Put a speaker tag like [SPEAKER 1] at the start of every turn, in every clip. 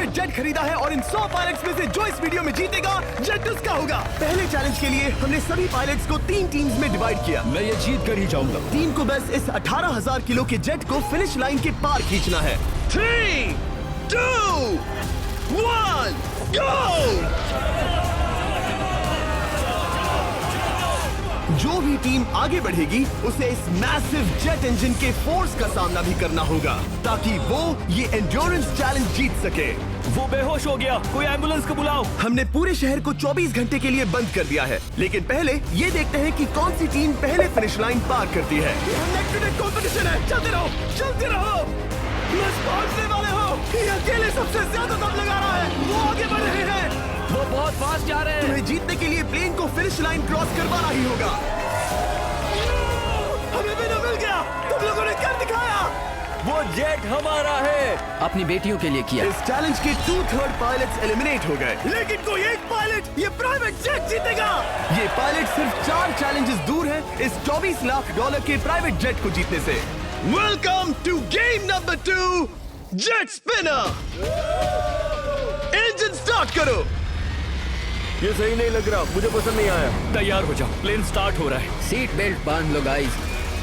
[SPEAKER 1] Jet खरीदा है और इन 100 पायलट्स में से जो इस वीडियो में जीतेगा जेट उसका होगा। पहले चैलेंज के लिए हमने सभी पायलट्स को 3 टीम्स में डिवाइड किया।
[SPEAKER 2] मैं ये जीत कर ही जाऊंगा।
[SPEAKER 1] टीम को बस इस 18,000 किलो के जेट को फिनिश लाइन के पार खींचना है। 3, 2, 1, गो! जो भी टीम आगे बढ़ेगी उसे इस मैसिव जेट इंजन के फोर्स का सामना भी करना होगा ताकि वो ये एंड्योरेंस चैलेंज जीत सके।
[SPEAKER 2] वो बेहोश हो गया, कोई एम्बुलेंस को बुलाओ।
[SPEAKER 1] हमने पूरे शहर को 24 घंटे के लिए बंद कर दिया है, लेकिन पहले ये देखते हैं कि कौन सी टीम पहले फिनिश लाइन पार करती है। कंपटीशन है, चलते रहो, चलते रहो। बस पहुंचने वाले हो। ये अकेले सबसे ज्यादा दम लगा रहा है, वो आगे बढ़ रहे हैं।
[SPEAKER 2] वो बहुत फास्ट जा रहे हैं।
[SPEAKER 1] तुम्हें जीतने के लिए प्लेन को फिनिश लाइन क्रॉस करवाना ही होगा। हमें भी मिल गया, तुम लोगों ने कर दिखाया।
[SPEAKER 2] वो जेट हमारा है। अपनी बेटियों के लिए किया।
[SPEAKER 1] इस चैलेंज के 2/3 पायलट्स एलिमिनेट हो गए, लेकिन कोई एक पायलट ये प्राइवेट जेट जीतेगा। ये पायलट सिर्फ 4 चैलेंजेस दूर है इस $24 लाख के प्राइवेट जेट को जीतने से। Welcome to game number 2, jet spinner. Engine start करो।
[SPEAKER 2] ये सही नहीं लग रहा, मुझे पसंद नहीं आया। तैयार हो जाओ, प्लेन स्टार्ट हो रहा है।
[SPEAKER 3] सीट बेल्ट बांध लो गाइस।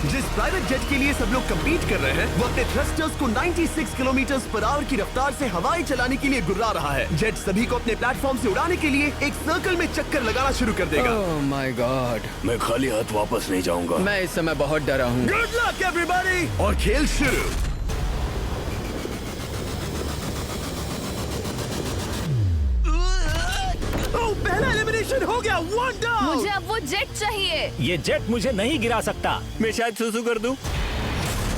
[SPEAKER 1] जिस प्राइवेट जेट के लिए सब लोग कम्पीट कर रहे हैं वो अपने थ्रस्टर्स को 96 किलोमीटर पर आवर की रफ्तार से हवाएं चलाने के लिए गुर्रा रहा है। जेट सभी को अपने प्लेटफॉर्म से उड़ाने के लिए एक सर्कल में चक्कर लगाना शुरू कर देगा।
[SPEAKER 3] ओह माय गॉड,
[SPEAKER 2] मैं खाली हाथ वापस नहीं जाऊंगा।
[SPEAKER 3] मैं इस समय बहुत डरा हूँ।
[SPEAKER 1] गुड लक एवरीबॉडी, और खेल शुरू। पहला एलिमिनेशन हो गया, 1 डाउन।
[SPEAKER 4] मुझे अब वो जेट चाहिए।
[SPEAKER 2] ये जेट मुझे नहीं गिरा सकता। मैं शायद सुसु कर दूं।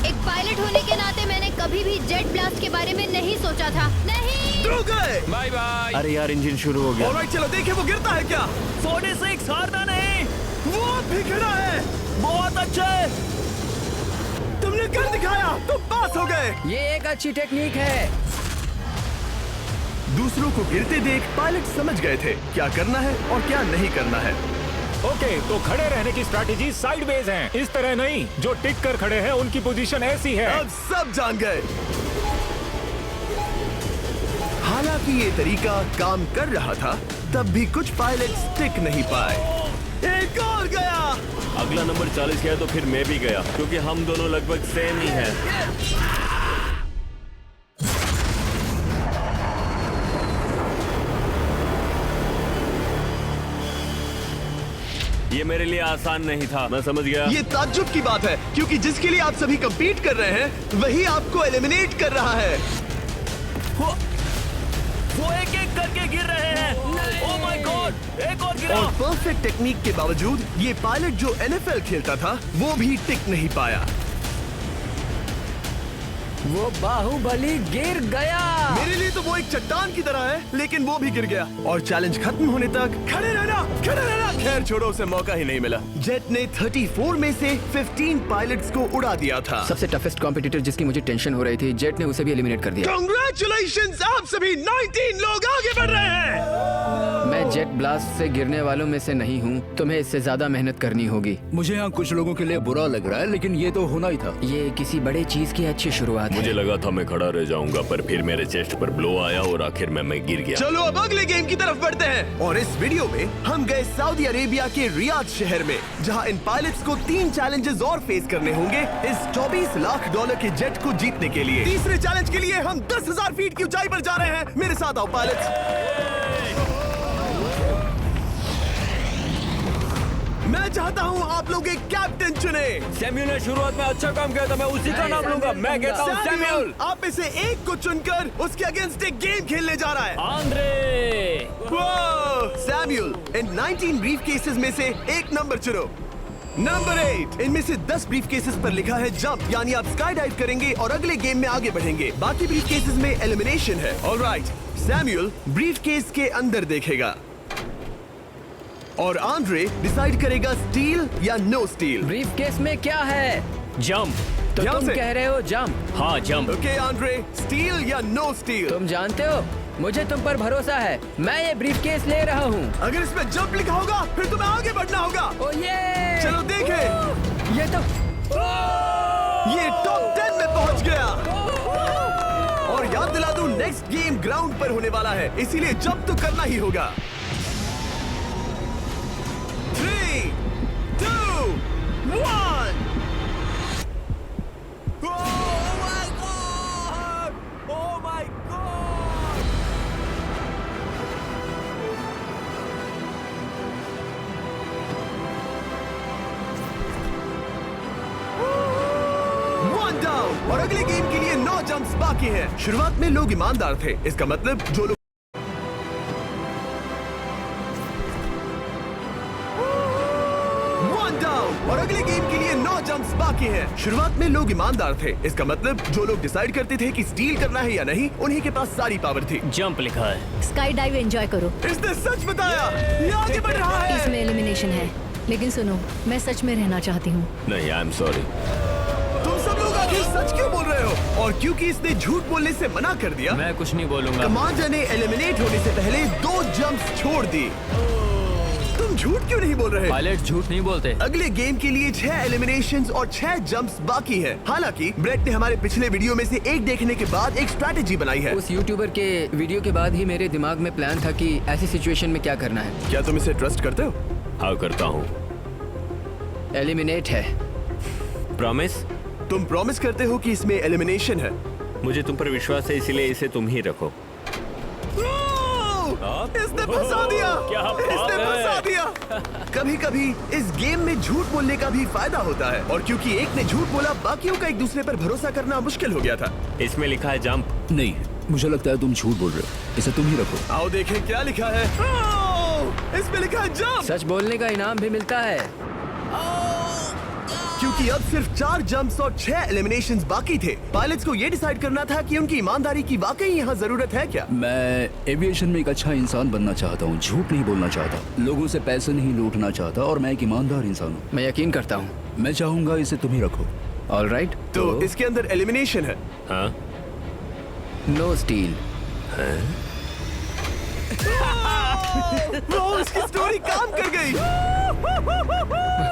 [SPEAKER 4] एक पायलट होने के नाते मैंने कभी भी जेट ब्लास्ट के बारे में नहीं सोचा था। नहीं।
[SPEAKER 1] दो गए।
[SPEAKER 2] Bye bye. अरे यार, इंजन शुरू हो गया।
[SPEAKER 1] ऑलराइट, चलो देखें वो गिरता है क्या।
[SPEAKER 2] 46 हारना नहीं।
[SPEAKER 1] वो भी खड़ा है।
[SPEAKER 2] बहुत अच्छा है।
[SPEAKER 1] तुमने कर दिखाया, तुम पास हो गए।
[SPEAKER 3] ये एक अच्छी टेक्निक है।
[SPEAKER 1] दूसरों को गिरते देख पायलट समझ गए थे क्या करना है और क्या नहीं करना है।
[SPEAKER 5] ओके, तो खड़े रहने की स्ट्रैटेजी साइडवेज है, इस तरह नहीं। जो टिक कर खड़े हैं उनकी पोजीशन ऐसी है।
[SPEAKER 1] अब सब जान गए। हालांकि ये तरीका काम कर रहा था, तब भी कुछ पायलट टिक नहीं पाए। एक और गया।
[SPEAKER 2] अगला नंबर 40 गया तो फिर मैं भी गया, क्योंकि हम दोनों लगभग सेम ही हैं। ये मेरे लिए आसान नहीं था, मैं समझ गया।
[SPEAKER 1] ये ताज्जुब की बात है, क्योंकि जिसके लिए आप सभी कम्पीट कर रहे हैं वही आपको एलिमिनेट कर रहा है।
[SPEAKER 2] वो एक एक करके गिर रहे हैं। ओह माय गॉड, एक और गिरा।
[SPEAKER 1] और परफेक्ट टेक्निक के बावजूद ये पायलट जो NFL खेलता था वो भी टिक नहीं पाया।
[SPEAKER 3] वो बाहुबली गिर गया।
[SPEAKER 1] मेरे लिए तो वो एक चट्टान की तरह है, लेकिन वो भी गिर गया। और चैलेंज खत्म होने तक खड़े रहना, खड़े रहना। खैर छोड़ो, उसे मौका ही नहीं मिला। जेट ने 34 में से 15 पायलट्स को उड़ा दिया था।
[SPEAKER 3] सबसे टफेस्ट कॉम्पिटिटर जिसकी मुझे टेंशन हो रही थी, जेट ने उसे भी एलिमिनेट कर दिया।
[SPEAKER 1] कांग्रेचुलेशंस, आप सभी 19 लोग आगे बढ़ रहे हैं।
[SPEAKER 3] मैं जेट ब्लास्ट से गिरने वालों में से नहीं हूँ, तुम्हें इससे ज्यादा मेहनत करनी होगी।
[SPEAKER 6] मुझे यहाँ कुछ लोगों के लिए बुरा लग रहा है, लेकिन ये तो होना ही था।
[SPEAKER 3] ये किसी बड़े चीज की अच्छी शुरुआत है।
[SPEAKER 2] मुझे लगा था मैं खड़ा रह जाऊंगा, पर फिर मेरे चेस्ट पर ब्लो आया और आखिर में मैं गिर गया।
[SPEAKER 1] चलो अब अगले गेम की तरफ बढ़ते हैं। और इस वीडियो में हम गए सऊदी अरेबिया के रियाद शहर में, जहां इन पायलट्स को 3 चैलेंजेस और फेस करने होंगे इस $24 लाख के जेट को जीतने के लिए। तीसरे चैलेंज के लिए हम 10,000 फीट की ऊंचाई पर जा रहे हैं। मेरे साथ आओ पायलट्स। मैं चाहता हूँ आप लोग एक कैप्टन चुने।
[SPEAKER 2] सैमुअल ने शुरुआत में अच्छा काम किया था, मैं उसी का नाम लूंगा। मैं कहता हूँ सैमुअल।
[SPEAKER 1] आप में से एक को चुनकर उसके अगेंस्ट एक गेम खेलने जा रहा है।
[SPEAKER 2] आंद्रे।
[SPEAKER 1] सैमुअल, इन 19 ब्रीफ केसेस में से एक नंबर चुनो। नंबर 8। इनमें से 10 ब्रीफ केसेस पर लिखा है जंप, यानी आप स्काई डाइव करेंगे और अगले गेम में आगे बढ़ेंगे। बाकी ब्रीफ केसेस में एलिमिनेशन है। ऑलराइट, सैमुअल ब्रीफ केस के अंदर देखेगा और आंद्रे डिसाइड करेगा स्टील या नो स्टील।
[SPEAKER 3] ब्रीफ केस में क्या है?
[SPEAKER 2] जंप।
[SPEAKER 3] तो
[SPEAKER 1] ध्यान
[SPEAKER 3] तुम
[SPEAKER 1] से।
[SPEAKER 3] कह रहे हो जंप?
[SPEAKER 2] हाँ, जंप।
[SPEAKER 1] ओके आंद्रे, स्टील या नो स्टील?
[SPEAKER 3] तुम जानते हो, मुझे तुम पर भरोसा है। मैं ये ब्रीफ केस ले रहा हूँ।
[SPEAKER 1] अगर इसमें जंप लिखा होगा फिर तुम्हें आगे बढ़ना होगा।
[SPEAKER 3] ओ ये
[SPEAKER 1] चलो देखें।
[SPEAKER 3] ये तो
[SPEAKER 1] ये टॉप 10 में पहुंच गया। और याद दिला दूं, नेक्स्ट गेम ग्राउंड पर होने वाला है, इसीलिए जंप तो करना ही होगा। 3, 2, 1। और अगले गेम के लिए 9 जंप्स बाकी हैं। शुरुआत में लोग ईमानदार थे, इसका मतलब जो लोग और अगले गेम के लिए 9 जंप्स बाकी हैं। शुरुआत में लोग ईमानदार थे, इसका मतलब जो लोग डिसाइड करते थे कि स्टील करना है या नहीं, उन्हीं के पास सारी पावर थी।
[SPEAKER 2] जंप लिखा है।
[SPEAKER 7] स्काई डाइव एंजॉय करो।
[SPEAKER 1] इसने सच बताया, ये आगे बढ़ रहा है।
[SPEAKER 7] इसमें एलिमिनेशन है, लेकिन सुनो, मैं सच में रहना चाहती हूँ।
[SPEAKER 2] नहीं, आई एम सॉरी।
[SPEAKER 1] तुम सब लोग आखिर सच क्यों बोल रहे हो? और क्योंकि इसने झूठ बोलने से मना कर दिया,
[SPEAKER 3] मैं कुछ नहीं बोलूंगा।
[SPEAKER 1] कमांडर ने एलिमिनेट होने से पहले 2 जंप्स छोड़ दी। तुम झूठ क्यों नहीं बोल रहे?
[SPEAKER 3] पायलट झूठ नहीं बोलते।
[SPEAKER 1] अगले गेम के लिए 6 एलिमिनेशंस और 6 जंप्स बाकी हैं। हालांकि ब्रेट ने हमारे पिछले वीडियो में से एक देखने के बाद एक स्ट्रैटेजी बनाई है।
[SPEAKER 3] उस यूट्यूबर के वीडियो के बाद ही मेरे दिमाग में प्लान था कि ऐसी सिचुएशन में क्या करना है।
[SPEAKER 1] क्या तुम इसे ट्रस्ट करते हो?
[SPEAKER 2] हाँ, करता हूँ।
[SPEAKER 3] एलिमिनेट है।
[SPEAKER 2] प्रॉमिस?
[SPEAKER 1] तुम प्रॉमिस करते हो कि इसमें एलिमिनेशन है?
[SPEAKER 2] मुझे तुम पर विश्वास है, इसलिए इसे तुम ही रखो।
[SPEAKER 1] इसने फंसा दिया।
[SPEAKER 2] क्या बात
[SPEAKER 1] इसने
[SPEAKER 2] है?
[SPEAKER 1] फंसा दिया। कभी-कभी इस गेम में झूठ बोलने का भी फायदा होता है, और क्योंकि एक ने झूठ बोला, बाकियों का एक दूसरे पर भरोसा करना मुश्किल हो गया था।
[SPEAKER 2] इसमें लिखा है जंप।
[SPEAKER 6] नहीं, मुझे लगता है तुम झूठ बोल रहे हो। इसे तुम ही रखो।
[SPEAKER 1] आओ देखें क्या लिखा है। इसमें लिखा है जंप।
[SPEAKER 3] सच बोलने का इनाम भी मिलता है।
[SPEAKER 1] क्योंकि अब सिर्फ 4 जंप्स और 6 एलिमिनेशंस बाकी थे, पायलट्स को ये डिसाइड करना था कि उनकी ईमानदारी की वाकई यहाँ जरूरत है क्या।
[SPEAKER 6] मैं एविएशन में एक अच्छा इंसान बनना चाहता हूँ, झूठ नहीं बोलना चाहता, लोगों से पैसे नहीं लूटना चाहता, और मैं एक ईमानदार इंसान हूँ।
[SPEAKER 3] मैं यकीन करता हूँ।
[SPEAKER 6] मैं चाहूंगा इसे तुम ही रखो।
[SPEAKER 3] All right.
[SPEAKER 1] तो इसके अंदर एलिमिनेशन है।
[SPEAKER 2] हाँ,
[SPEAKER 3] नो स्टील।
[SPEAKER 1] वो उसकी स्टोरी काम कर गई।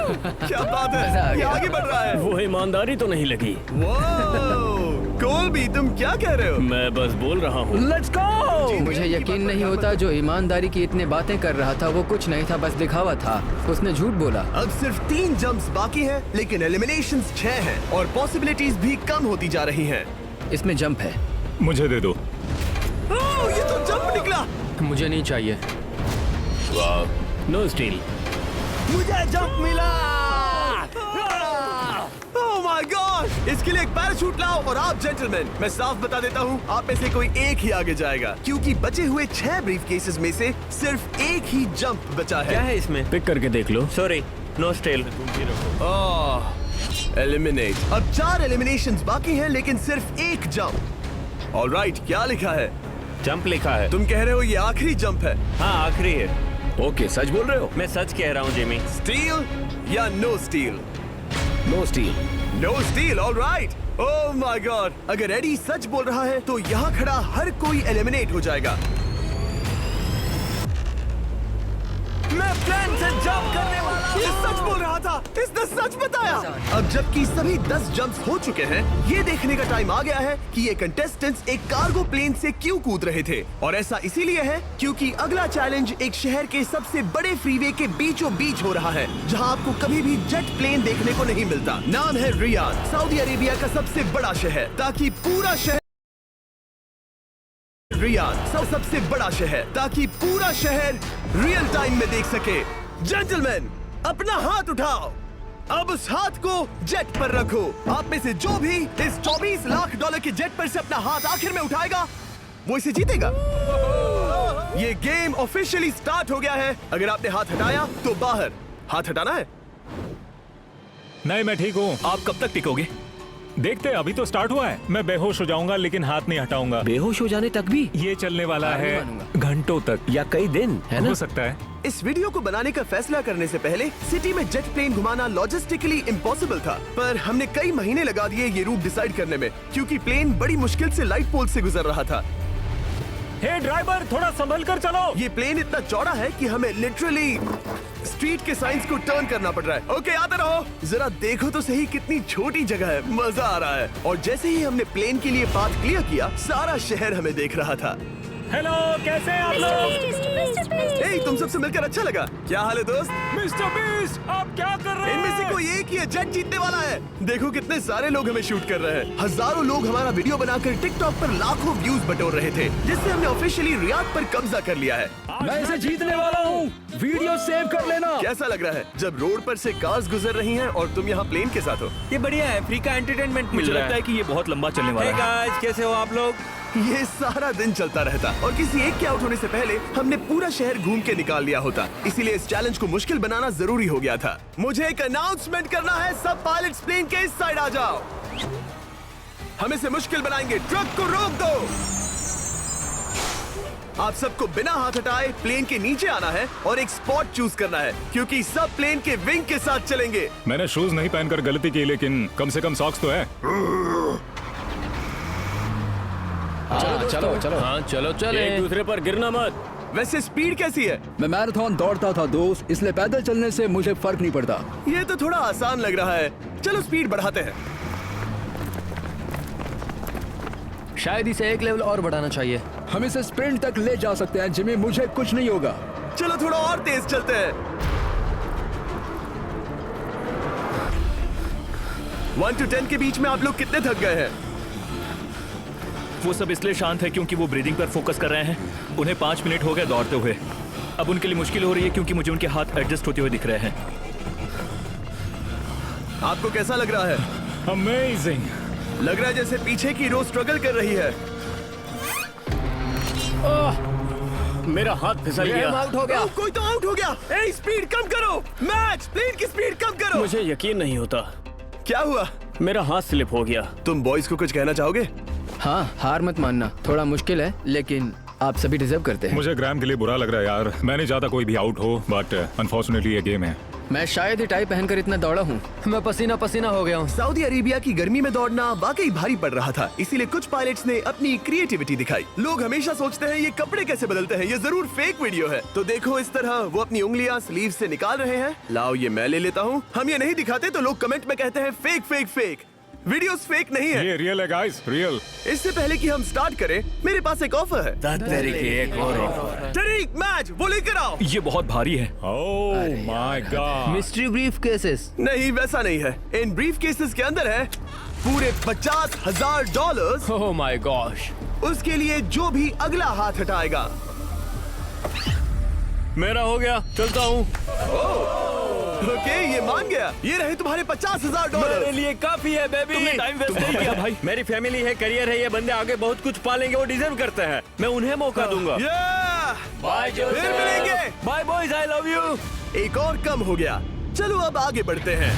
[SPEAKER 1] क्या बात
[SPEAKER 3] मजा आ
[SPEAKER 1] है, ये
[SPEAKER 3] गया।
[SPEAKER 1] आगे बढ़ रहा है।
[SPEAKER 2] वो ईमानदारी तो नहीं लगी।
[SPEAKER 1] कोलबी, तुम क्या कह रहे हो?
[SPEAKER 2] मैं बस बोल रहा हूँ।
[SPEAKER 3] Let's go. मुझे यकीन नहीं होता, जो ईमानदारी की इतने बातें कर रहा था वो कुछ नहीं था, बस दिखावा था। उसने झूठ बोला।
[SPEAKER 1] अब सिर्फ 3 जंप्स बाकी हैं, लेकिन एलिमिनेशंस 6 हैं, और पॉसिबिलिटीज भी कम होती जा रही हैं।
[SPEAKER 3] इसमें जंप है।
[SPEAKER 5] मुझे दे दो।
[SPEAKER 1] ओह, ये तो जंप निकला।
[SPEAKER 3] मुझे नहीं चाहिए।
[SPEAKER 2] No steel.
[SPEAKER 1] मुझे जंप मिला। ओह माय गॉड! इसके लिए एक पैराशूट लाओ, और आप जेंटलमैन, मैं साफ बता देता हूँ, आप में से कोई एक ही आगे जाएगा, क्योंकि बचे हुए 6 ब्रीफ केसेस में से सिर्फ एक ही जंप बचा
[SPEAKER 2] क्या
[SPEAKER 1] है।
[SPEAKER 2] है इसमें? पिक करके देख लो। Sorry, no steel.
[SPEAKER 1] एलिमिनेट। अब 4 एलिमिनेशंस बाकी हैं, लेकिन सिर्फ एक जंप। ऑलराइट, क्या लिखा है?
[SPEAKER 2] जंप लिखा है।
[SPEAKER 1] तुम कह रहे हो ये आखिरी जंप है?
[SPEAKER 2] हाँ, आखिरी है।
[SPEAKER 6] ओके, सच बोल रहे हो?
[SPEAKER 2] मैं सच कह रहा हूँ जिमी।
[SPEAKER 1] स्टील या no steal?
[SPEAKER 6] No steal.
[SPEAKER 1] No steal, alright. Oh my god! अगर एडी सच बोल रहा है तो यहाँ खड़ा हर कोई एलिमिनेट हो जाएगा। मैं प्लान से जंप करने वाला हूँ। ये सच बोल रहा था, इसने सच बताया। अब जबकि सभी 10 जंप्स हो चुके हैं, ये देखने का टाइम आ गया है कि ये कंटेस्टेंट्स एक कार्गो प्लेन से क्यों कूद रहे थे। और ऐसा इसीलिए है क्योंकि अगला चैलेंज एक शहर के सबसे बड़े फ्रीवे के बीचों बीच हो रहा है, जहां आपको कभी भी जेट प्लेन देखने को नहीं मिलता। नाम है रियाद, सऊदी अरेबिया का सबसे बड़ा शहर, ताकि पूरा शहर सबसे बड़ा शहर, ताकि पूरा शहर रियल टाइम में देख सके। जेंटलमैन, अपना हाथ उठाओ। अब उस हाथ को जेट पर रखो। आप में से जो भी इस 24 लाख डॉलर के जेट पर से अपना हाथ आखिर में उठाएगा, वो इसे जीतेगा। ये गेम ऑफिशियली स्टार्ट हो गया है। अगर आपने हाथ हटाया तो बाहर। हाथ हटाना है?
[SPEAKER 5] नहीं, मैं ठीक हूँ।
[SPEAKER 1] आप कब तक टिकोगे?
[SPEAKER 5] देखते, अभी तो स्टार्ट हुआ है। मैं बेहोश हो जाऊंगा, लेकिन हाथ नहीं हटाऊंगा।
[SPEAKER 2] बेहोश हो जाने तक भी?
[SPEAKER 5] ये चलने वाला
[SPEAKER 3] हार नहीं
[SPEAKER 5] है
[SPEAKER 3] मानूंगा।
[SPEAKER 5] घंटों तक
[SPEAKER 2] या कई दिन, है ना?
[SPEAKER 5] हो सकता है।
[SPEAKER 1] इस वीडियो को बनाने का फैसला करने से पहले सिटी में जेट प्लेन घुमाना लॉजिस्टिकली इम्पॉसिबल था, पर हमने कई महीने लगा दिए ये रूट डिसाइड करने में, क्योंकि प्लेन बड़ी मुश्किल से लाइट पोल से गुजर रहा था।
[SPEAKER 5] हे ड्राइवर, थोड़ा संभल कर चलो।
[SPEAKER 1] ये प्लेन इतना चौड़ा है कि हमें लिटरली स्ट्रीट के साइंस को टर्न करना पड़ रहा है। ओके, आते रहो। जरा देखो तो सही कितनी छोटी जगह है, मजा आ रहा है। और जैसे ही हमने प्लेन के लिए पाथ क्लियर किया, सारा शहर हमें देख रहा था।
[SPEAKER 5] हेलो, कैसे हैं आप लोग?
[SPEAKER 1] ए, तुम सबसे मिलकर अच्छा लगा। क्या हाल है दोस्त?
[SPEAKER 5] मिस्टर बीस्ट, आप क्या कर रहे हैं?
[SPEAKER 1] इनमें से कोई एक ही है जेट जीतने वाला है। देखो कितने सारे लोग हमें शूट कर रहे हैं। हजारों लोग हमारा वीडियो बनाकर टिकटॉक पर लाखों व्यूज बटोर रहे थे, जिससे हमने ऑफिशियली रियाद पर कब्जा कर लिया है।
[SPEAKER 6] मैं इसे जीतने वाला हूँ। वीडियो सेव कर लेना।
[SPEAKER 1] कैसा लग रहा है जब रोड पर से कार्स गुजर रही हैं और तुम यहाँ प्लेन के साथ हो?
[SPEAKER 8] ये बढ़िया है, फ्री का एंटरटेनमेंट मिल रहा है।
[SPEAKER 2] लगता है कि ये बहुत लंबा चलने वाला है।
[SPEAKER 8] गाइस, कैसे हो आप लोग?
[SPEAKER 1] ये सारा दिन चलता रहता और किसी एक के आउट होने से पहले हमने पूरा शहर घूम के निकाल लिया होता। इसीलिए इस चैलेंज को मुश्किल बनाना जरूरी हो गया था। मुझे एक अनाउंसमेंट करना है, सब पायलट्स प्लेन के इस साइड आ जाओ। हम इसे मुश्किल बनाएंगे, ट्रक को रोक दो। आप सबको बिना हाथ हटाए प्लेन के नीचे आना है और एक स्पॉट चूज करना है, क्योंकि सब प्लेन के विंग के साथ चलेंगे।
[SPEAKER 5] मैंने शूज नहीं पहनकर गलती की, लेकिन कम से कम सॉक्स तो है।
[SPEAKER 3] चलो हाँ चलो चले।
[SPEAKER 2] एक दूसरे पर गिरना मत।
[SPEAKER 1] वैसे स्पीड कैसी है?
[SPEAKER 6] मैं मैराथन दौड़ता था दोस्त, इसलिए पैदल चलने से मुझे फर्क नहीं पड़ता।
[SPEAKER 1] ये तो थोड़ा आसान लग रहा है। चलो स्पीड बढ़ाते हैं।
[SPEAKER 3] शायद इसे एक लेवल और बढ़ाना चाहिए।
[SPEAKER 6] हम इसे स्प्रिंट तक ले जा सकते हैं जिमी, मुझे कुछ नहीं होगा।
[SPEAKER 1] चलो थोड़ा और तेज चलते हैं। 1 to 10 के बीच में आप लोग कितने थक गए हैं?
[SPEAKER 8] वो सब इसलिए शांत है क्योंकि वो ब्रीदिंग पर फोकस कर रहे हैं। उन्हें 5 मिनट हो गए दौड़ते हुए। अब उनके लिए मुश्किल हो रही है क्योंकि मुझे उनके हाथ एडजस्ट होते हुए दिख रहे हैं।
[SPEAKER 1] आपको कैसा लग रहा है?
[SPEAKER 5] अमेजिंग।
[SPEAKER 1] लग रहा है जैसे पीछे की रो स्ट्रगल कर रही है।
[SPEAKER 2] मेरा हाथ फिसल गया।
[SPEAKER 3] आउट हो गया।
[SPEAKER 1] कोई तो आउट हो गया। ए, स्पीड कम करो। मैच, प्लेन की स्पीड कम करो।
[SPEAKER 2] मुझे यकीन नहीं होता,
[SPEAKER 1] क्या हुआ?
[SPEAKER 2] मेरा हाथ स्लिप हो गया।
[SPEAKER 1] तुम बॉयज को कुछ कहना चाहोगे?
[SPEAKER 3] हाँ, हार मत मानना। थोड़ा मुश्किल है, लेकिन आप सभी डिजर्व करते हैं।
[SPEAKER 5] मुझे ग्राम के लिए बुरा लग रहा है यार। मैं नहीं चाहता कोई भी आउट हो, बट अनफॉर्चुनेटली ये गेम है।
[SPEAKER 3] मैं शायद ही टाई पहनकर इतना दौड़ा हूँ, मैं पसीना पसीना हो गया हूँ।
[SPEAKER 1] सऊदी अरेबिया की गर्मी में दौड़ना वाकई भारी पड़ रहा था, इसीलिए कुछ पायलट्स ने अपनी क्रिएटिविटी दिखाई। लोग हमेशा सोचते हैं ये कपड़े कैसे बदलते हैं, ये जरूर फेक वीडियो है। तो देखो इस तरह वो अपनी उंगलियां स्लीव से निकाल रहे हैं। लाओ ये मैं ले लेता हूँ। हम ये नहीं दिखाते तो लोग कमेंट में कहते हैं fake fake fake. Videos fake नहीं है।
[SPEAKER 5] ये रियल है गाइस, रियल।
[SPEAKER 1] इससे पहले कि हम स्टार्ट करें, मेरे पास एक ऑफर है।
[SPEAKER 8] एक और ऑफर।
[SPEAKER 1] तरीक मैच वो लेकर आओ।
[SPEAKER 8] ये बहुत भारी है।
[SPEAKER 5] ओह my God.
[SPEAKER 3] Mystery brief cases.
[SPEAKER 1] नहीं, वैसा नहीं है। इन ब्रीफ केसेस के अंदर है पूरे $50,000।
[SPEAKER 3] Oh my gosh.
[SPEAKER 1] उसके लिए जो भी अगला हाथ हटाएगा।
[SPEAKER 2] मेरा हो गया, चलता हूँ।
[SPEAKER 1] ओके, ये मान गया। ये रहे तुम्हारे $50,000।
[SPEAKER 8] मेरे लिए काफी है बेबी।
[SPEAKER 2] तुमने टाइम वेस्ट नहीं किया भाई। मेरी फैमिली है, करियर है, ये बंदे आगे बहुत कुछ पालेंगे, वो डिजर्व करते हैं। मैं उन्हें मौका दूंगा।
[SPEAKER 1] Bye Joseph. फिर मिलेंगे।
[SPEAKER 8] Bye boys, I love you.
[SPEAKER 1] एक और कम हो गया। चलो अब आगे बढ़ते हैं।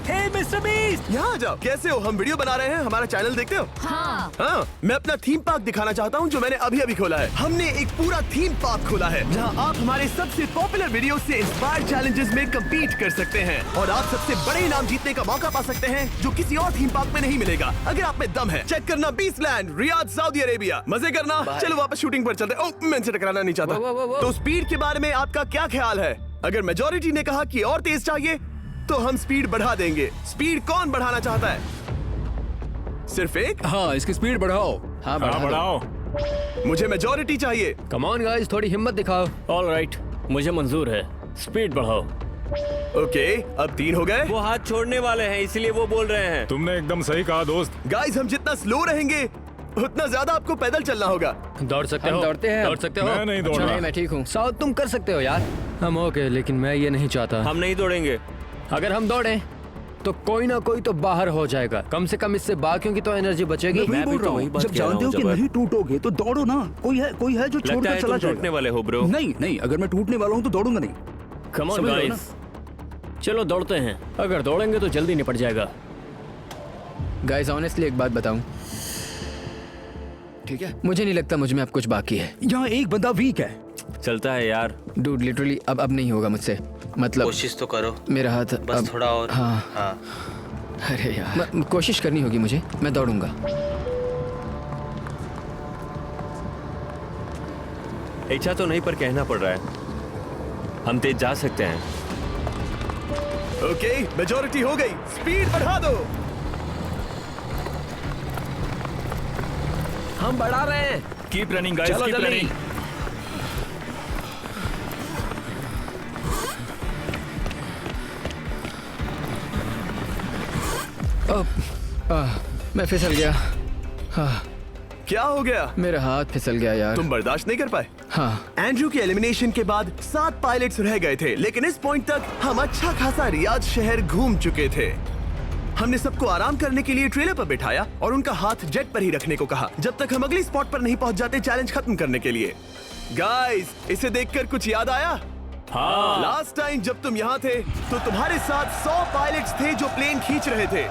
[SPEAKER 8] हे मिस्टर बीस्ट,
[SPEAKER 1] यहाँ आ जाओ। कैसे हो? हम वीडियो बना रहे हैं, हमारा चैनल देखते हो? हाँ, मैं अपना थीम पार्क दिखाना चाहता हूँ जो मैंने अभी अभी खोला है। हमने एक पूरा थीम पार्क खोला है जहाँ आप हमारे सबसे पॉपुलर वीडियो से इंस्पायर्ड चैलेंजेस में compete कर सकते हैं और आप सबसे बड़े इनाम जीतने का मौका पा सकते हैं जो किसी और थीम पार्क में नहीं मिलेगा। अगर आप में दम है, चेक करना बीस्टलैंड, रियाद, सऊदी अरेबिया। मजे करना। चलो वापस शूटिंग पर चलते हैं। ओह, मैं इनसे टकराना नहीं चाहता। तो स्पीड के बारे में आपका क्या ख्याल है? अगर मेजोरिटी ने कहा कि और तेज चाहिए तो हम स्पीड बढ़ा देंगे। स्पीड कौन बढ़ाना चाहता है? सिर्फ एक?
[SPEAKER 6] हाँ, इसकी स्पीड बढ़ाओ।
[SPEAKER 3] हाँ,
[SPEAKER 5] हाँ, बढ़ाओ।
[SPEAKER 1] मुझे मेजोरिटी चाहिए।
[SPEAKER 3] कम ऑन गाइस, थोड़ी हिम्मत दिखाओ।
[SPEAKER 2] ऑलराइट, मुझे मंजूर है। स्पीड बढ़ाओ।
[SPEAKER 1] ओके, अब 3 हो गए।
[SPEAKER 2] वो हाथ छोड़ने वाले हैं, इसीलिए वो बोल रहे हैं।
[SPEAKER 5] तुमने एकदम सही कहा दोस्त।
[SPEAKER 1] गाइस, हम जितना स्लो रहेंगे उतना ज्यादा आपको पैदल चलना होगा।
[SPEAKER 3] दौड़ सकते हो? दौड़ते हैं। दौड़ सकते हो?
[SPEAKER 5] मैं नहीं दौड़ रहा।
[SPEAKER 3] नहीं, मैं ठीक हूँ। साउथ तुम कर सकते हो यार। हम ओके, लेकिन मैं ये नहीं चाहता।
[SPEAKER 2] हम नहीं दौड़ेंगे।
[SPEAKER 3] अगर हम दौड़े तो कोई ना कोई तो बाहर हो जाएगा। कम से कम इससे बाकियों की तो एनर्जी बचेगी।
[SPEAKER 6] मैं
[SPEAKER 2] भी
[SPEAKER 6] बोल
[SPEAKER 2] तो
[SPEAKER 6] रहा
[SPEAKER 2] वही
[SPEAKER 6] हूँ,
[SPEAKER 2] बात
[SPEAKER 6] जब
[SPEAKER 2] कह रहा
[SPEAKER 6] जानते
[SPEAKER 2] हूँ,
[SPEAKER 6] हो कि
[SPEAKER 2] जबर।
[SPEAKER 6] नहीं टूटोगे तो दौड़ो ना। कोई है जो
[SPEAKER 2] लगता
[SPEAKER 6] छोड़कर
[SPEAKER 2] है
[SPEAKER 6] चला
[SPEAKER 2] तुम टूटने
[SPEAKER 6] जाएगा।
[SPEAKER 2] वाले हो ब्रो।
[SPEAKER 6] नहीं, अगर मैं टूटने वाला हूँ तो दौड़ूंगा नहीं।
[SPEAKER 2] कम ऑन
[SPEAKER 6] समझ रहे हो
[SPEAKER 2] गाइस, चलो दौड़ते हैं। अगर दौड़ेंगे तो जल्दी निपट जाएगा।
[SPEAKER 3] गाइस, ऑनेस्टली एक बात बताऊं, ठीक है, मुझे नहीं लगता मुझ में अब कुछ बाकी है।
[SPEAKER 6] यहाँ एक बंदा वीक है।
[SPEAKER 2] चलता है यार।
[SPEAKER 3] डूड, लिटरली अब नहीं होगा मुझसे। मतलब
[SPEAKER 9] कोशिश तो करो,
[SPEAKER 3] मेरा हाथ
[SPEAKER 9] बस
[SPEAKER 3] अब,
[SPEAKER 9] थोड़ा और।
[SPEAKER 3] हाँ। अरे यार, कोशिश करनी होगी मुझे। मैं दौड़ूंगा।
[SPEAKER 2] इच्छा तो नहीं, पर कहना पड़ रहा है। हम तेज जा सकते हैं।
[SPEAKER 1] ओके, मेजॉरिटी हो गई, स्पीड बढ़ा दो।
[SPEAKER 2] हम बढ़ा रहे हैं।
[SPEAKER 8] Keep running guys, keep running.
[SPEAKER 3] मैं फिसल गया।
[SPEAKER 1] क्या हो गया?
[SPEAKER 3] मेरा हाथ फिसल गया यार।
[SPEAKER 1] तुम बर्दाश्त नहीं कर पाए?
[SPEAKER 3] हाँ।
[SPEAKER 1] एंड्रू के एलिमिनेशन के बाद 7 पायलट्स रह गए थे, लेकिन इस पॉइंट तक हम अच्छा खासा रियाद शहर घूम चुके थे। हमने सबको आराम करने के लिए ट्रेलर पर बिठाया और उनका हाथ जेट पर ही रखने को कहा जब तक हम अगली स्पॉट पर नहीं पहुंच जाते चैलेंज खत्म करने के लिए। गाइस, इसे देखकर कुछ याद आया?
[SPEAKER 2] हाँ।
[SPEAKER 1] लास्ट टाइम जब तुम यहाँ थे तो तुम्हारे साथ 100 पायलट्स थे जो प्लेन खींच रहे थे।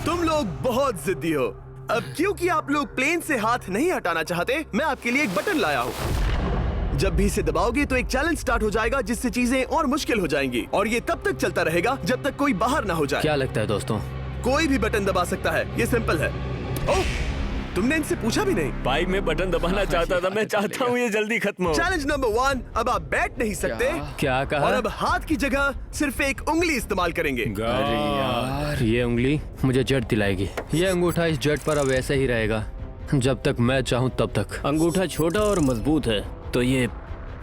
[SPEAKER 1] तुम लोग बहुत जिद्दी हो। अब क्योंकि आप लोग प्लेन से हाथ नहीं हटाना चाहते, मैं आपके लिए एक बटन लाया हूँ। जब भी इसे दबाओगे तो एक चैलेंज स्टार्ट हो जाएगा जिससे चीजें और मुश्किल हो जाएंगी और ये तब तक चलता रहेगा जब तक कोई बाहर ना हो जाए।
[SPEAKER 2] क्या लगता है दोस्तों?
[SPEAKER 1] कोई भी बटन दबा सकता है, ये सिंपल है। ओह, तुमने इनसे पूछा भी नहीं।
[SPEAKER 2] भाई मैं बटन दबाना चाहता था, मैं चाहता हूँ ये जल्दी खत्म हो।
[SPEAKER 1] चैलेंज नंबर 1, अब आप बैठ नहीं सकते।
[SPEAKER 2] क्या कहा?
[SPEAKER 1] और अब हाथ की जगह सिर्फ एक उंगली इस्तेमाल करेंगे।
[SPEAKER 2] अरे यार, ये उंगली मुझे जट दिलाएगी। ये अंगूठा इस जट पर अब ऐसे ही रहेगा जब तक मैं चाहूँ तब तक।
[SPEAKER 9] अंगूठा छोटा और मजबूत है तो ये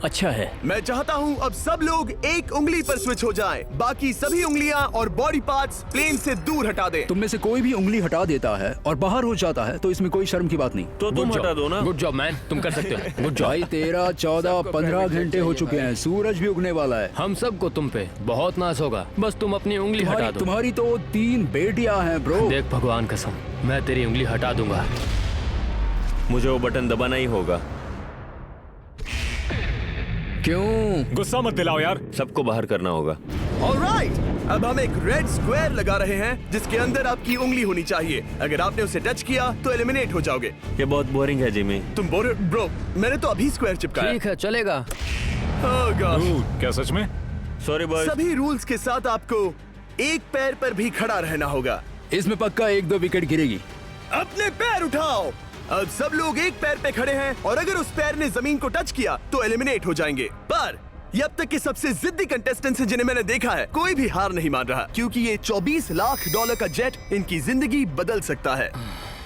[SPEAKER 9] अच्छा है।
[SPEAKER 1] मैं चाहता हूँ अब सब लोग एक उंगली पर स्विच हो जाएं, बाकी सभी उंगलियां और बॉडी पार्ट्स प्लेन से दूर हटा दें।
[SPEAKER 6] तुम में से कोई भी उंगली हटा देता है और बाहर हो जाता है तो इसमें कोई शर्म की बात नहीं।
[SPEAKER 2] तो तुम हटा दो ना।
[SPEAKER 9] गुड जॉब मैन, तुम कर सकते हो। Good job.
[SPEAKER 6] भाई 13, 14, 15 घंटे हो चुके हैं, सूरज भी उगने वाला है।
[SPEAKER 9] हम सबको तुम पे बहुत नाज होगा, बस तुम अपनी उंगली हटा दो।
[SPEAKER 6] तुम्हारी तो 3 बेटियां हैं ब्रो।
[SPEAKER 9] देख भगवान कसम, मैं तेरी उंगली हटा दूंगा।
[SPEAKER 2] मुझे वो बटन दबाना ही होगा।
[SPEAKER 3] क्यों?
[SPEAKER 5] गुस्सा मत दिलाओ यार।
[SPEAKER 2] सबको बाहर करना होगा।
[SPEAKER 1] ऑलराइट, अब हम एक रेड स्क्वायर लगा रहे हैं जिसके अंदर आपकी उंगली होनी चाहिए। अगर आपने उसे टच किया तो एलिमिनेट हो जाओगे।
[SPEAKER 2] ये बहुत बोरिंग है जिमी।
[SPEAKER 1] तुम ब्रो, मैंने तो अभी स्क्वायर चिपकाया।
[SPEAKER 3] ठीक है, चलेगा।
[SPEAKER 1] Oh gosh।
[SPEAKER 5] क्या सच में?
[SPEAKER 2] Sorry boys.
[SPEAKER 1] सभी रूल्स के साथ आपको एक पैर पर भी खड़ा रहना होगा।
[SPEAKER 6] इसमें पक्का 1-2 विकेट गिरेगी।
[SPEAKER 1] अपने पैर उठाओ। अब सब लोग एक पैर पे खड़े हैं और अगर उस पैर ने जमीन को टच किया तो एलिमिनेट हो जाएंगे। पर ये अब तक के सबसे जिद्दी कंटेस्टेंट्स हैं जिन्हें मैंने देखा है। कोई भी हार नहीं मान रहा क्योंकि ये $24 लाख का जेट इनकी जिंदगी बदल सकता है।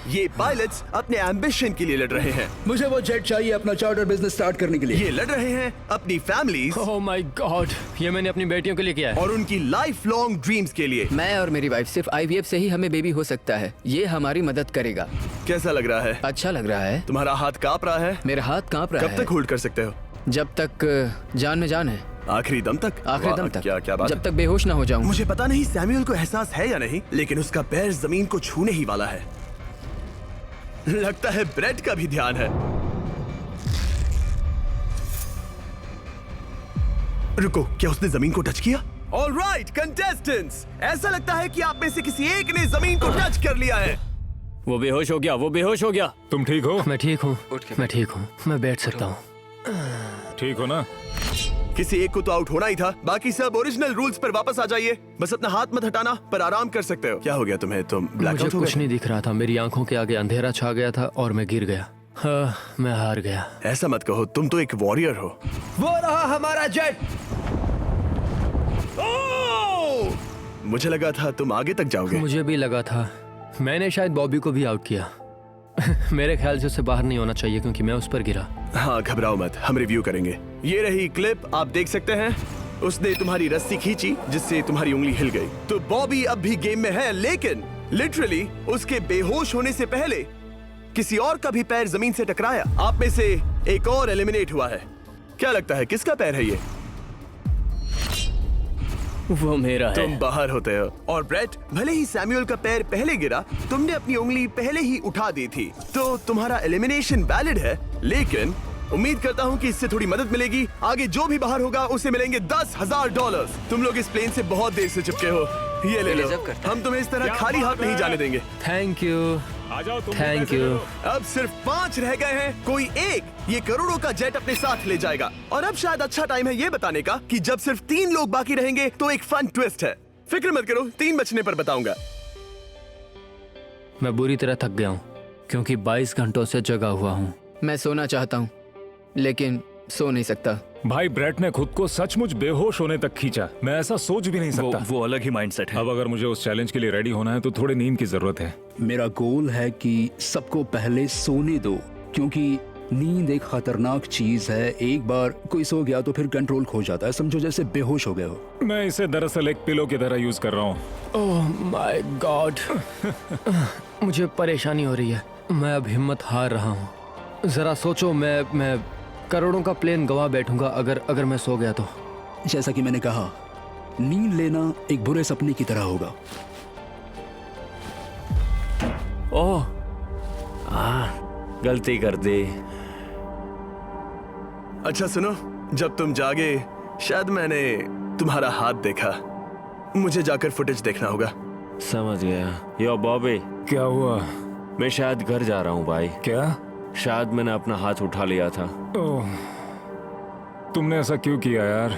[SPEAKER 1] ये पायलट्स अपने एम्बिशन के लिए लड़ रहे हैं।
[SPEAKER 6] मुझे वो जेट चाहिए अपना चार्टर बिजनेस स्टार्ट करने के लिए।
[SPEAKER 1] ये लड़ रहे हैं अपनी फैमिलीज
[SPEAKER 9] ओह माय गॉड, ये मैंने अपनी बेटियों के लिए किया है।
[SPEAKER 1] और उनकी लाइफ लॉन्ग ड्रीम्स के लिए।
[SPEAKER 3] मैं और मेरी वाइफ सिर्फ IVF से ही हमें बेबी हो सकता है। ये हमारी मदद करेगा।
[SPEAKER 1] कैसा लग रहा है?
[SPEAKER 3] अच्छा लग रहा है।
[SPEAKER 1] तुम्हारा हाथ कांप रहा है?
[SPEAKER 3] मेरा हाथ कांप रहा
[SPEAKER 1] कब
[SPEAKER 3] है।
[SPEAKER 1] तक होल्ड कर सकते हो?
[SPEAKER 3] जब तक जान में जान है।
[SPEAKER 1] आखिरी दम तक?
[SPEAKER 3] आखिरी
[SPEAKER 1] वाह,
[SPEAKER 3] दम तक।
[SPEAKER 1] क्या बात
[SPEAKER 3] जब
[SPEAKER 1] है।
[SPEAKER 3] तक बेहोश ना हो जाऊं।
[SPEAKER 1] मुझे पता नहीं सैमुअल को एहसास है या नहीं, लेकिन उसका पैर जमीन को छूने ही वाला है। लगता है ब्रेड का भी ध्यान है। रुको, क्या उसने जमीन को टच किया? ऑलराइट कंटेस्टेंट्स, ऐसा लगता है कि आप में से किसी एक ने जमीन को टच कर लिया है।
[SPEAKER 9] वो बेहोश हो गया, वो बेहोश हो गया।
[SPEAKER 5] तुम ठीक हो?
[SPEAKER 9] मैं ठीक हूँ, मैं ठीक हूँ, मैं बैठ सकता हूँ।
[SPEAKER 5] ठीक हो ना?
[SPEAKER 1] किसी एक को तो आउट होना ही था। बाकी सब ओरिजिनल रूल्स पर वापस आ जाइए। बस अपना हाथ मत हटाना, पर आराम कर सकते हो। क्या हो गया तुम्हें? तुम
[SPEAKER 9] मुझे
[SPEAKER 1] ब्लैकआउट हो
[SPEAKER 9] कुछ
[SPEAKER 1] गए?
[SPEAKER 9] नहीं दिख रहा था, मेरी आंखों के आगे अंधेरा छा गया था और मैं गिर गया। हाँ, मैं हार गया।
[SPEAKER 1] ऐसा मत कहो, तुम तो एक वॉरियर हो।
[SPEAKER 3] वो रहा हमारा जेट।
[SPEAKER 1] मुझे लगा था तुम आगे तक जाओगे।
[SPEAKER 9] मुझे भी लगा था। मैंने शायद बॉबी को भी आउट किया। मेरे ख्याल से उसे बाहर नहीं होना चाहिए क्योंकि मैं उस पर गिरा।
[SPEAKER 1] हाँ, घबराओ मत, हम रिव्यू करेंगे। ये रही क्लिप, आप देख सकते हैं। उसने तुम्हारी रस्सी खींची जिससे तुम्हारी उंगली हिल गई। तो बॉबी अब भी गेम में है, लेकिन लिटरली उसके बेहोश होने से पहले किसी और का भी पैर जमीन से टकराया। आप में से एक और एलिमिनेट हुआ है। क्या लगता है किसका पैर है ये?
[SPEAKER 9] वो मेरा है।
[SPEAKER 1] तुम बाहर होते हो। और ब्रेट, भले ही सैमुअल का पैर पहले गिरा, तुमने अपनी उंगली पहले ही उठा दी थी, तो तुम्हारा एलिमिनेशन वैलिड है। लेकिन उम्मीद करता हूँ कि इससे थोड़ी मदद मिलेगी। आगे जो भी बाहर होगा उसे मिलेंगे $10,000। तुम लोग इस प्लेन से बहुत देर से चिपके हो, ये ले लो। हम तुम्हें इस तरह खाली हाथ नहीं जाने देंगे।
[SPEAKER 9] थैंक यू,
[SPEAKER 5] आ जाओ तुम।
[SPEAKER 9] थैंक
[SPEAKER 5] पैसे
[SPEAKER 9] यू।
[SPEAKER 5] ले लो।
[SPEAKER 1] अब सिर्फ 5 रह गए हैं। कोई एक ये करोड़ों का जेट अपने साथ ले जाएगा। और अब शायद अच्छा टाइम है ये बताने का कि जब सिर्फ 3 लोग बाकी रहेंगे तो एक फन ट्विस्ट है। फिक्र मत करो, 3 बचने पर बताऊंगा।
[SPEAKER 9] मैं बुरी तरह थक गया हूँ क्योंकि 22 घंटों से जगा हुआ हूँ।
[SPEAKER 3] मैं सोना चाहता हूँ, लेकिन सो नहीं सकता।
[SPEAKER 5] भाई ब्रेट ने खुद को सचमुच बेहोश होने तक खींचा। मैं ऐसा सोच भी नहीं सकता।
[SPEAKER 8] वो अलग ही माइंडसेट है।
[SPEAKER 5] अब अगर मुझे उस चैलेंज के लिए रेडी होना है तो थोड़ी नींद की जरूरत है।
[SPEAKER 6] मेरा गोल है कि सबको पहले सोने दो, क्योंकि नींद एक खतरनाक चीज है। एक बार कोई सो गया तो फिर कंट्रोल खो जाता है, समझो जैसे बेहोश हो गए हो।
[SPEAKER 5] मैं इसे दरअसल एक पिलो की तरह यूज कर रहा हूँ।
[SPEAKER 2] ओह माय गॉड, मुझे परेशानी हो रही है। मैं अब हिम्मत हार रहा हूँ। जरा सोचो, मैं करोड़ों का प्लेन गवा बैठूंगा अगर मैं सो गया तो।
[SPEAKER 6] जैसा कि मैंने कहा, नींद लेना एक बुरे सपने की तरह होगा।
[SPEAKER 10] ओह, गलती कर दी।
[SPEAKER 1] अच्छा सुनो, जब तुम जागे शायद मैंने तुम्हारा हाथ देखा। मुझे जाकर फुटेज देखना होगा।
[SPEAKER 10] समझ गया। यो बॉबी,
[SPEAKER 5] क्या हुआ?
[SPEAKER 10] मैं शायद घर जा रहा हूँ भाई।
[SPEAKER 5] क्या?
[SPEAKER 10] शायद मैंने अपना हाथ उठा लिया था।
[SPEAKER 5] ओह, तुमने ऐसा क्यों किया यार?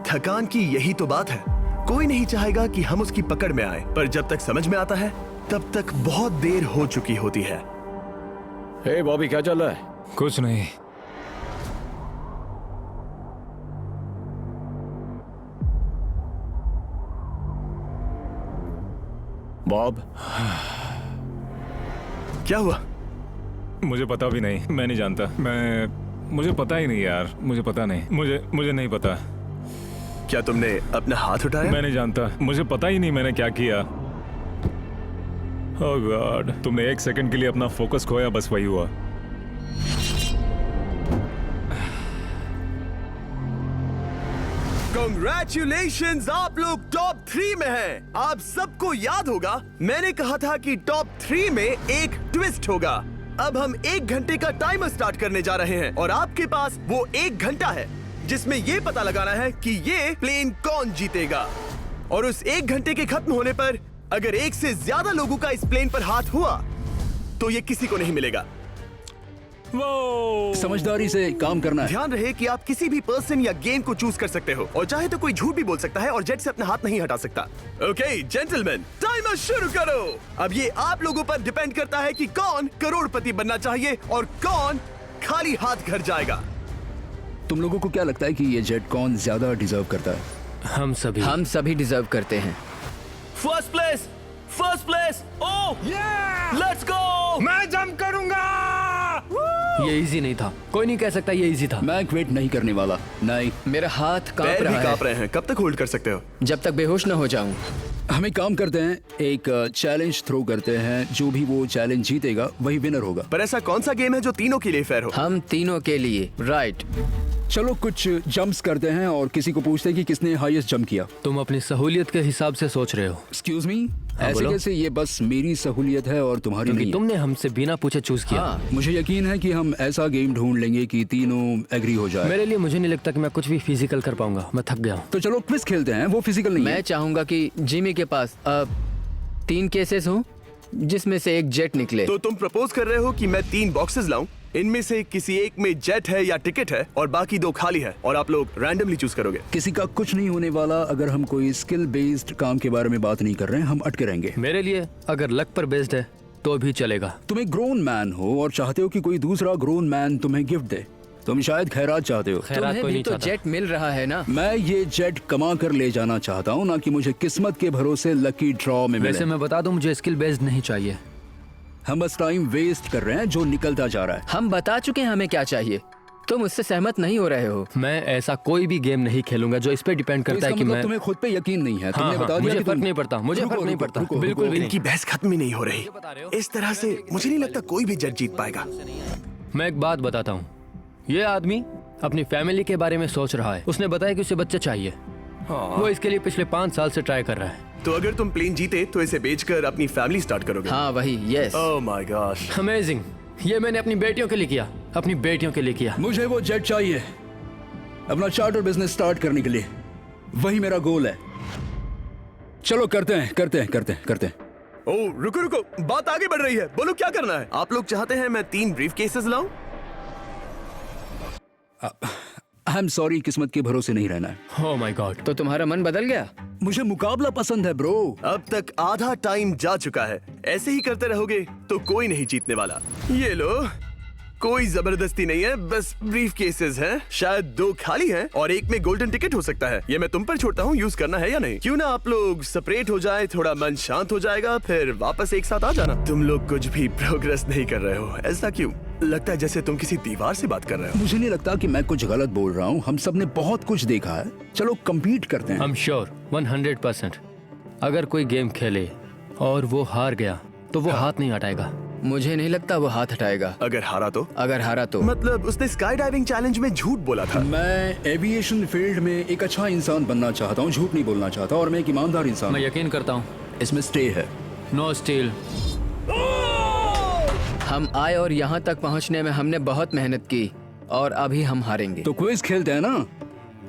[SPEAKER 1] थकान की यही तो बात है। कोई नहीं चाहेगा कि हम उसकी पकड़ में आए, पर जब तक समझ में आता है तब तक बहुत देर हो चुकी होती है।
[SPEAKER 10] हे बॉबी, क्या चल रहा है?
[SPEAKER 5] कुछ नहीं।
[SPEAKER 10] बॉब,
[SPEAKER 1] क्या हुआ?
[SPEAKER 5] मुझे पता भी नहीं। मैं नहीं जानता। मुझे पता ही नहीं यार। मुझे पता नहीं। मुझे नहीं पता।
[SPEAKER 1] क्या तुमने अपना हाथ उठाया?
[SPEAKER 5] मैं नहीं जानता। मुझे पता ही नहीं मैंने क्या किया। ओह गॉड, तुमने एक सेकंड के लिए अपना फोकस खोया, बस वही हुआ।
[SPEAKER 1] Congratulations, आप लोग टॉप 3 में हैं। आप सबको याद होगा मैंने कहा था कि टॉप 3 में एक ट्विस्ट होगा। अब हम 1 घंटे का टाइमर स्टार्ट करने जा रहे हैं और आपके पास वो 1 घंटा है जिसमें ये पता लगाना है कि ये प्लेन कौन जीतेगा। और उस 1 घंटे के खत्म होने पर अगर 1 से ज्यादा लोगों का इस प्लेन पर हाथ हुआ तो ये किसी को नहीं मिलेगा।
[SPEAKER 6] समझदारी से काम करना है।
[SPEAKER 1] ध्यान रहे कि आप किसी भी पर्सन या गेम को चूज कर सकते हो और चाहे तो कोई झूठ भी बोल सकता है और जेट से अपना हाथ नहीं हटा सकता। ओके जेंटलमैन, टाइमर शुरू करो। अब ये आप लोगों पर डिपेंड करता है कि कौन करोड़पति बनना चाहिए और कौन खाली हाथ घर जाएगा।
[SPEAKER 6] तुम लोगों को क्या लगता है कि ये जेट कौन ज्यादा डिजर्व करता है?
[SPEAKER 3] हम सभी डिजर्व करते हैं।
[SPEAKER 8] First place. Oh let's go.
[SPEAKER 5] मैं जंप करूंगा।
[SPEAKER 2] ये इजी नहीं था। कोई नहीं कह सकता ये इजी था।
[SPEAKER 6] मैं क्विट नहीं करने वाला। नहीं,
[SPEAKER 3] मेरा हाथ कांप
[SPEAKER 1] पैर भी
[SPEAKER 3] रहा
[SPEAKER 1] कांप
[SPEAKER 3] है।
[SPEAKER 1] रहे हैं। कब तक होल्ड कर सकते हो?
[SPEAKER 3] जब तक बेहोश न हो जाऊं।
[SPEAKER 6] हम एक काम करते हैं, एक चैलेंज थ्रो करते हैं। जो भी वो चैलेंज जीतेगा वही विनर होगा।
[SPEAKER 1] पर ऐसा कौन सा गेम है जो तीनों के लिए फेयर हो?
[SPEAKER 3] हम तीनों के लिए। राइट।
[SPEAKER 6] चलो कुछ जंप्स करते हैं और किसी को पूछते हैं कि किसने हाईएस्ट जंप किया।
[SPEAKER 2] तुम अपनी सहूलियत के हिसाब से सोच रहे हो।
[SPEAKER 6] एक्सक्यूज मी, ऐसे
[SPEAKER 2] बोलो।
[SPEAKER 6] कैसे? ये बस मेरी सहूलियत है और तुम्हारी
[SPEAKER 2] क्योंकि
[SPEAKER 6] नहीं।
[SPEAKER 2] तुमने हमसे बिना पूछे चूज किया।
[SPEAKER 3] हाँ,
[SPEAKER 6] मुझे यकीन है कि हम ऐसा गेम ढूंढ लेंगे कि तीनों एग्री हो जाए।
[SPEAKER 2] मेरे लिए मुझे नहीं लगता कि मैं कुछ भी फिजिकल कर पाऊंगा। मैं थक गया हूँ।
[SPEAKER 6] तो चलो क्विज खेलते हैं। वो फिजिकल नहीं
[SPEAKER 3] मैं
[SPEAKER 6] है।
[SPEAKER 3] चाहूंगा कि जिमी के पास 3 केसेस हो जिसमें से एक जेट निकले।
[SPEAKER 1] तो तुम प्रपोज कर रहे हो कि मैं 3 बॉक्सेस लाऊं, इनमें से किसी एक में जेट है या टिकट है और बाकी 2 खाली है और आप लोग रैंडमली चूज करोगे।
[SPEAKER 6] किसी का कुछ नहीं होने वाला। अगर हम कोई स्किल बेस्ड काम के बारे में बात नहीं कर रहे हैं, हम अटके रहेंगे।
[SPEAKER 2] मेरे लिए अगर लक पर बेस्ड है तो भी चलेगा।
[SPEAKER 6] तुम एक ग्रोन मैन हो और चाहते हो कि कोई दूसरा ग्रोन मैन तुम्हें गिफ्ट दे। तुम शायद खैरात चाहते हो।
[SPEAKER 2] खैरात
[SPEAKER 3] तुम्हें
[SPEAKER 2] कोई
[SPEAKER 3] भी
[SPEAKER 2] नहीं
[SPEAKER 3] तो
[SPEAKER 2] चाहता।
[SPEAKER 3] जेट मिल रहा है ना।
[SPEAKER 6] मैं ये जेट कमा कर ले जाना चाहता हूँ, ना कि मुझे किस्मत के भरोसे लकी ड्रॉ में
[SPEAKER 2] वैसे
[SPEAKER 6] मिले।
[SPEAKER 2] मैं बता दूं, मुझे स्किल बेस्ड नहीं चाहिए।
[SPEAKER 6] हम बस टाइम वेस्ट कर रहे हैं जो निकलता जा रहा है।
[SPEAKER 3] हम बता चुके हैं हमें क्या चाहिए। तुम उससे सहमत नहीं हो रहे हो।
[SPEAKER 2] मैं ऐसा कोई भी गेम नहीं खेलूंगा जो इस पे डिपेंड
[SPEAKER 6] तो
[SPEAKER 2] करता है
[SPEAKER 6] इसका
[SPEAKER 2] कि
[SPEAKER 6] मतलब
[SPEAKER 2] मैं
[SPEAKER 6] तुम्हें खुद पे यकीन नहीं है। तुमने
[SPEAKER 2] हाँ,
[SPEAKER 6] बता दिया
[SPEAKER 2] मुझे
[SPEAKER 6] कि
[SPEAKER 2] फर्क
[SPEAKER 6] तुम-
[SPEAKER 2] नहीं पड़ता। मुझे
[SPEAKER 6] रुको,
[SPEAKER 2] फर्क नहीं
[SPEAKER 6] रुको,
[SPEAKER 2] पड़ता।
[SPEAKER 6] रुको,
[SPEAKER 2] बिल्कुल भी
[SPEAKER 1] इनकी बहस खत्म ही नहीं हो रही। इस तरह से मुझे नहीं लगता कोई भी जेट जीत पाएगा।
[SPEAKER 2] मैं एक बात बताता हूँ। ये आदमी अपनी फैमिली के बारे में सोच रहा है। उसने बताया कि उसे बच्चे चाहिए। वो इसके लिए पिछले 5 साल से ट्राई कर रहा है।
[SPEAKER 1] तो अगर तुम प्लेन जीते तो इसे बेचकर अपनी फैमिली स्टार्ट करोगे?
[SPEAKER 3] हाँ वही, yes.
[SPEAKER 1] Oh my gosh,
[SPEAKER 2] amazing. ये मैंने अपनी बेटियों के लिए किया। अपनी बेटियों के लिए किया।
[SPEAKER 6] मुझे वो जेट चाहिए अपना चार्टर बिजनेस स्टार्ट करने के लिए। वही मेरा गोल है। चलो करते हैं।
[SPEAKER 1] ओह रुको, बात आगे बढ़ रही है। बोलो क्या करना है? आप लोग चाहते हैं मैं 3 ब्रीफ केसेस लाऊं?
[SPEAKER 6] आई एम सॉरी, किस्मत के भरोसे नहीं रहना है।
[SPEAKER 2] ओह माय गॉड।
[SPEAKER 3] तो तुम्हारा मन बदल गया?
[SPEAKER 6] मुझे मुकाबला पसंद है ब्रो।
[SPEAKER 1] अब तक आधा टाइम जा चुका है। ऐसे ही करते रहोगे तो कोई नहीं जीतने वाला। ये लो, कोई जबरदस्ती नहीं है, बस ब्रीफ केसेस हैं। शायद 2 खाली हैं और एक में गोल्डन टिकट हो सकता है। ये मैं तुम पर छोड़ता हूँ, यूज करना है या नहीं। क्यों ना आप लोग सेपरेट हो जाए, थोड़ा मन शांत हो जाएगा, फिर वापस एक साथ आ जाना। तुम लोग कुछ भी प्रोग्रेस नहीं कर रहे हो, ऐसा क्यों? लगता है जैसे तुम किसी दीवार से बात कर रहे हो।
[SPEAKER 6] मुझे नहीं लगता कि मैं कुछ गलत बोल रहा हूँ। हम सब ने बहुत कुछ देखा है। चलो कम्पीट करते हैं।
[SPEAKER 2] I'm sure 100%। अगर कोई गेम खेले और वो हार गया तो वो हाथ नहीं हटाएगा।
[SPEAKER 3] मुझे नहीं लगता वो हाथ हटाएगा।
[SPEAKER 1] अगर हारा तो?
[SPEAKER 3] अगर हारा तो
[SPEAKER 1] मतलब उसने स्काई डाइविंग चैलेंज में झूठ बोला था।
[SPEAKER 6] मैं एविएशन फील्ड में एक अच्छा इंसान बनना चाहता हूँ, झूठ नहीं बोलना चाहता, और मैं एक ईमानदार इंसान।
[SPEAKER 2] मैं यकीन करता हूँ।
[SPEAKER 6] इसमें स्टे है।
[SPEAKER 2] No steal.
[SPEAKER 3] हम आए और यहाँ तक पहुँचने में हमने बहुत मेहनत की और अभी हम हारेंगे।
[SPEAKER 6] तो क्विज खेलते हैं ना?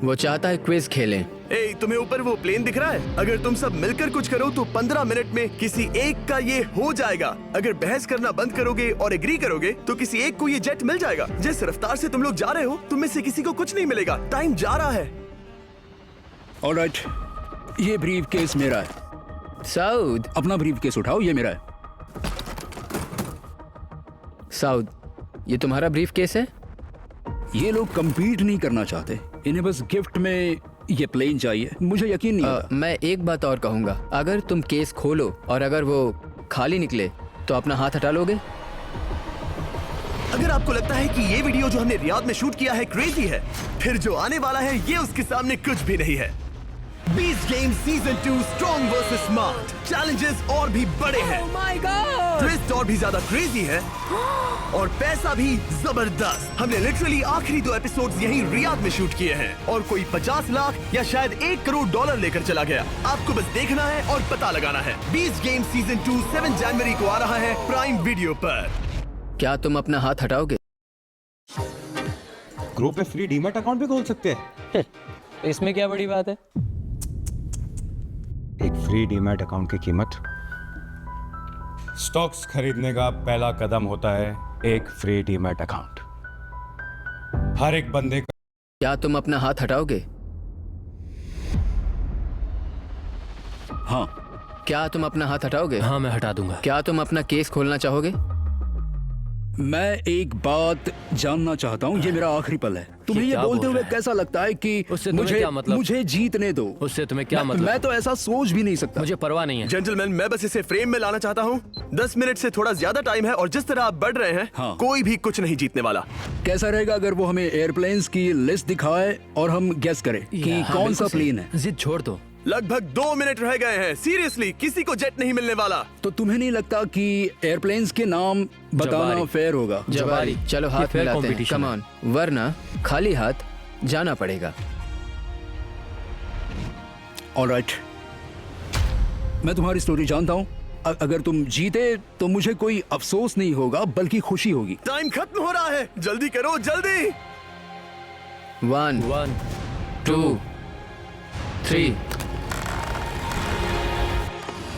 [SPEAKER 3] वो चाहता है क्विज खेलें।
[SPEAKER 1] ए, तुम्हें ऊपर वो प्लेन दिख रहा है? अगर तुम सब मिलकर कुछ करो तो 15 मिनट में किसी एक का ये हो जाएगा। अगर बहस करना बंद करोगे और एग्री करोगे तो किसी एक को ये जेट मिल जाएगा। जिस रफ्तार से तुम लोग जा रहे हो, तुम में से किसी को कुछ नहीं मिलेगा। टाइम जा रहा है।
[SPEAKER 6] ऑलराइट, ये ब्रीफ केस मेरा है।
[SPEAKER 3] साउद,
[SPEAKER 6] अपना ब्रीफ केस उठाओ, ये मेरा है।
[SPEAKER 3] साउद, ये तुम्हारा ब्रीफ केस है?
[SPEAKER 6] ये लोग कम्पीट नहीं करना चाहते, इन्हें बस गिफ्ट में ये प्लेन चाहिए। मुझे यकीन नहीं आता।
[SPEAKER 3] मैं एक बात और कहूंगा, अगर तुम केस खोलो और अगर वो खाली निकले तो अपना हाथ हटा लोगे?
[SPEAKER 1] अगर आपको लगता है कि ये वीडियो जो हमने रियाद में शूट किया है क्रेजी है, फिर जो आने वाला है ये उसके सामने कुछ भी नहीं है। Beast game season 2 strong versus smart. Challenges और भी बड़े हैं। ट्विस्ट और भी ज्यादा क्रेजी है और पैसा भी जबरदस्त। हमने लिटरली आखिरी 2 एपिसोड्स यहीं रियाद में शूट किए हैं और कोई 50 लाख या शायद $1 करोड़ लेकर चला गया। आपको बस देखना है और पता लगाना है। बीस्ट गेम सीजन 2 7 जनवरी को आ रहा है प्राइम वीडियो पर।
[SPEAKER 3] क्या तुम अपना हाथ हटाओगे?
[SPEAKER 11] ग्रुप में फ्री डीमैट अकाउंट भी खोल सकते हैं।
[SPEAKER 12] इसमें क्या बड़ी बात है?
[SPEAKER 11] एक फ्री डीमैट अकाउंट की कीमत स्टॉक्स खरीदने का पहला कदम होता है। एक फ्री डीमैट अकाउंट हर एक बंदे का।
[SPEAKER 3] क्या तुम अपना हाथ हटाओगे?
[SPEAKER 6] हाँ।
[SPEAKER 3] क्या तुम अपना हाथ हटाओगे?
[SPEAKER 2] हाँ, मैं हटा दूंगा।
[SPEAKER 3] क्या तुम अपना केस खोलना चाहोगे?
[SPEAKER 6] मैं एक बात जानना चाहता हूँ, ये मेरा आखिरी पल है। तुम्हें ये बोलते हुए कैसा लगता है कि मुझे जीतने दो?
[SPEAKER 2] उससे तुम्हें क्या मतलब?
[SPEAKER 6] मैं तो ऐसा सोच भी नहीं सकता।
[SPEAKER 2] मुझे परवाह नहीं है।
[SPEAKER 1] जेंटलमैन, मैं बस इसे फ्रेम में लाना चाहता हूँ। 10 मिनट से थोड़ा ज्यादा टाइम है और जिस तरह आप बढ़ रहे हैं,
[SPEAKER 6] हाँ।
[SPEAKER 1] कोई भी कुछ नहीं जीतने वाला।
[SPEAKER 6] कैसा रहेगा अगर वो हमें एयरप्लेन्स की लिस्ट दिखाए और हम गेस करें कि कौन सा प्लेन है?
[SPEAKER 2] जिद छोड़ दो।
[SPEAKER 1] लगभग 2 मिनट रह गए हैं। सीरियसली, किसी को जेट नहीं मिलने वाला।
[SPEAKER 6] तो तुम्हें नहीं लगता कि एयरप्लेन्स के नाम बताना फेयर होगा?
[SPEAKER 3] जवारी, चलो हाथ मिलाते हैं, कम ऑन, वरना खाली हाथ जाना पड़ेगा।
[SPEAKER 6] ऑलराइट, मैं तुम्हारी स्टोरी जानता हूँ। अगर तुम जीते तो मुझे कोई अफसोस नहीं होगा बल्कि खुशी होगी।
[SPEAKER 1] टाइम खत्म हो रहा है, जल्दी करो, जल्दी।
[SPEAKER 3] 1 2 3।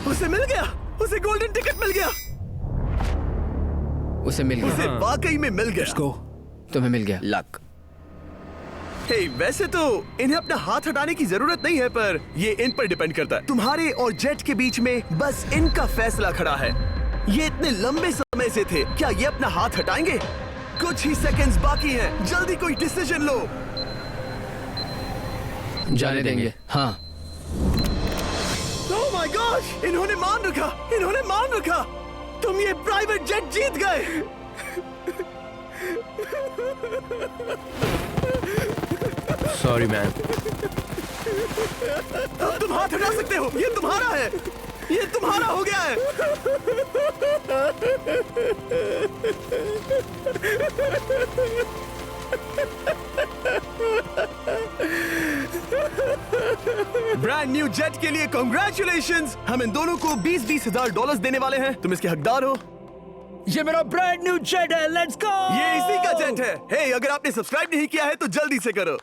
[SPEAKER 1] उसे मिल गया, उसे गोल्डन टिकट मिल गया।
[SPEAKER 3] उसे मिल गया।
[SPEAKER 1] उसे वाकई में मिल गया।
[SPEAKER 6] उसको
[SPEAKER 3] तुम्हें मिल गया। लक।
[SPEAKER 1] हे, वैसे तो इन्हें अपना हाथ हटाने की जरूरत नहीं है, पर ये इन पर डिपेंड करता है। तुम्हारे और जेट के बीच में बस इनका फैसला खड़ा है। ये इतने लंबे समय से थे, क्या ये अपना हाथ हटाएंगे? कुछ ही सेकंड्स बाकी हैं, जल्दी कोई डिसीजन लो।
[SPEAKER 3] जाने देंगे। हाँ।
[SPEAKER 1] ओह माय गॉश, इन्होंने मान रखा, इन्होंने मान रखा। तुम ये प्राइवेट जेट जीत गए।
[SPEAKER 2] Sorry man.
[SPEAKER 1] अब तुम हाथ हटा सकते हो, ये तुम्हारा है, ये तुम्हारा हो गया है। ब्रांड न्यू जेट के लिए कांग्रेचुलेशंस। हम इन दोनों को $20,000 $20,000 देने वाले हैं। तुम इसके हकदार हो।
[SPEAKER 6] ये मेरा ब्रांड न्यू जेट है, लेट्स गो।
[SPEAKER 1] ये इसी का जेट है। हे, अगर आपने सब्सक्राइब नहीं किया है तो जल्दी से करो।